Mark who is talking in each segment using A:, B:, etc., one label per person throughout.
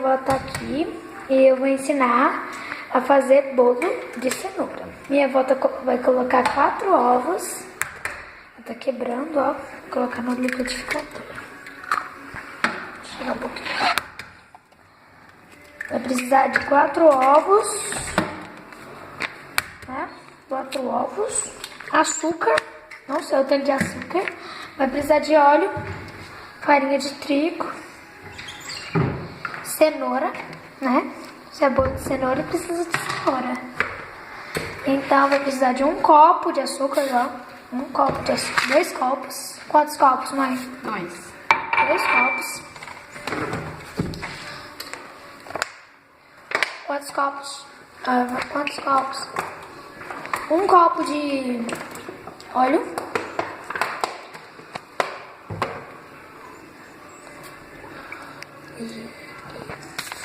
A: avó tá aqui e eu vou ensinar a fazer bolo de cenoura. Minha avó vai colocar 4 ovos. Ela tá quebrando, ó. Vou colocar no liquidificador. Tirar um pouquinho. Vai precisar de 4 ovos. Né? 4 ovos. Açúcar. Não sei o tanto de açúcar. Vai precisar de óleo. Farinha de trigo. Cenoura, né? Se é bolo de cenoura, precisa de cenoura. Então, vai precisar de 1 copo de açúcar, ó. 1 copo de açúcar. 2 copos. Quantos copos, mãe?
B: 2.
A: 2 copos. Quantos copos? Quantos copos? 1 copo de óleo.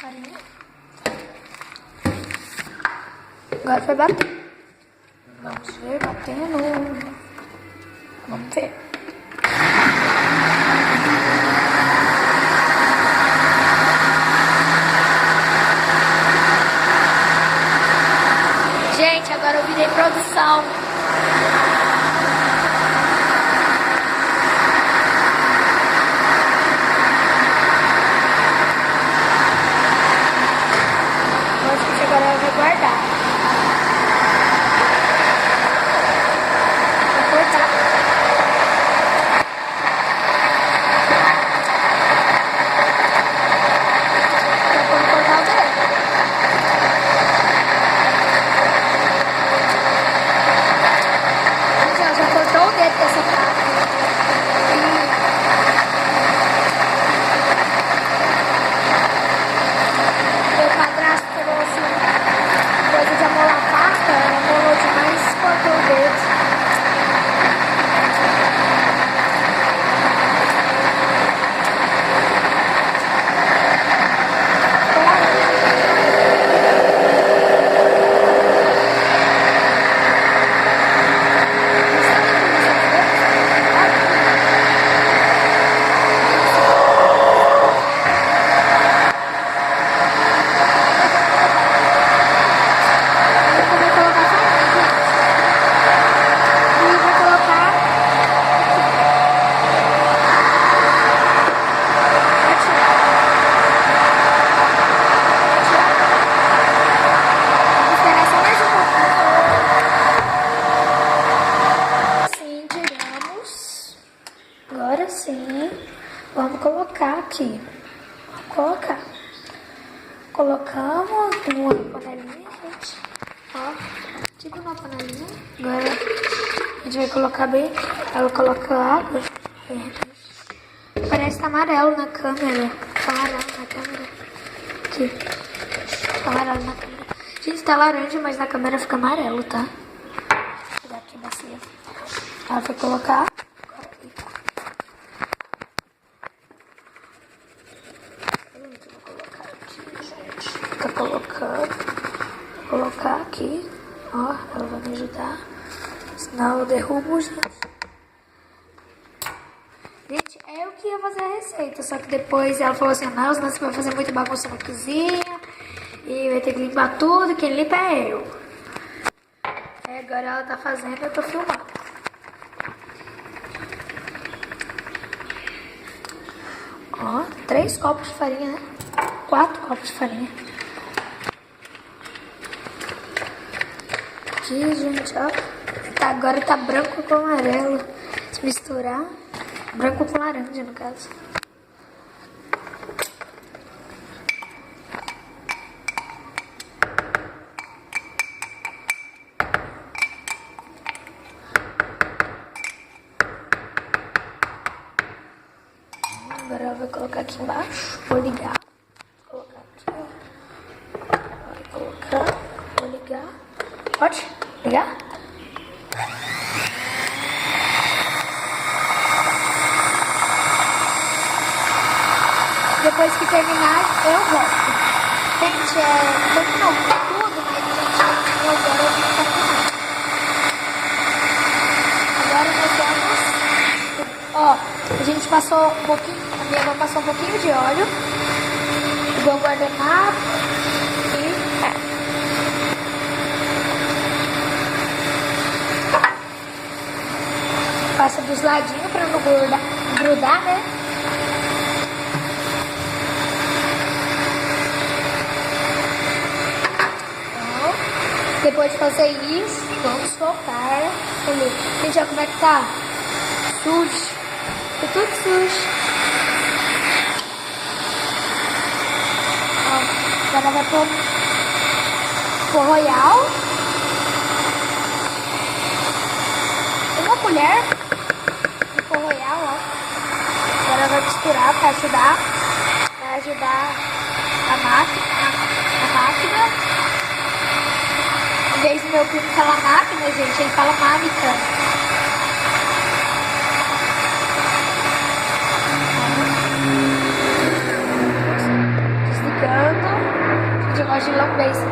A: Farinha. Agora vai bater. Vamos ver, batendo. Vamos ver. Gente, agora eu virei produção. Agora eu vou guardar. Vou cortar. Já vou cortar o dedo. Já cortou o dedo dessa faca. Meu padrasto falou assim, coisa de amolar a pasta, ela amolou demais e cortou o dedo. Agora sim, vamos colocar aqui. Vamos colocar. Colocamos numa panelinha, gente. Ó, tipo uma panelinha. Agora a gente vai colocar bem. Ela coloca água. Parece que tá amarelo na câmera. Tá amarelo na câmera. Aqui. Tá amarelo na câmera. Gente, tá laranja, mas na câmera fica amarelo, tá? Vou pegar aqui a bacia. Ela vai colocar. Vou colocar aqui, ó, ela vai me ajudar, senão eu derrubo, gente. Gente, eu que ia fazer a receita, só que depois ela falou assim, não, senão você vai fazer muita bagunça na cozinha e vai ter que limpar tudo, quem limpa é eu. Aí agora ela tá fazendo, eu tô filmando. Ó, 3 copos de farinha, né? 4 copos de farinha. Aqui, gente, ó. Agora tá branco com amarelo. Se misturar, branco com laranja, no caso. Agora eu vou colocar aqui embaixo. Vou ligar. Vou colocar aqui, ó. Vou colocar. Vou ligar. Pode ligar? Depois que terminar, eu volto. Gente, terminou tudo, mas a gente agora eu vou ficar com agora nós vamos. Ó, a gente passou um pouquinho, a minha avó passou um pouquinho de óleo. Igual guardanapo. E passa dos ladinhos pra não grudar, né? Então, depois de fazer isso, vamos soltar. Gente, olha como é que tá sujo. Tá tudo sujo. Ó, agora vai pôr Royal. Uma colher de pôr Royal, ó. Agora vai misturar para ajudar. Vai ajudar a máquina. Em vez do meu primo falar máquina, gente, ele fala mámica. Desligando. Gente, eu gosto de lamber isso aqui.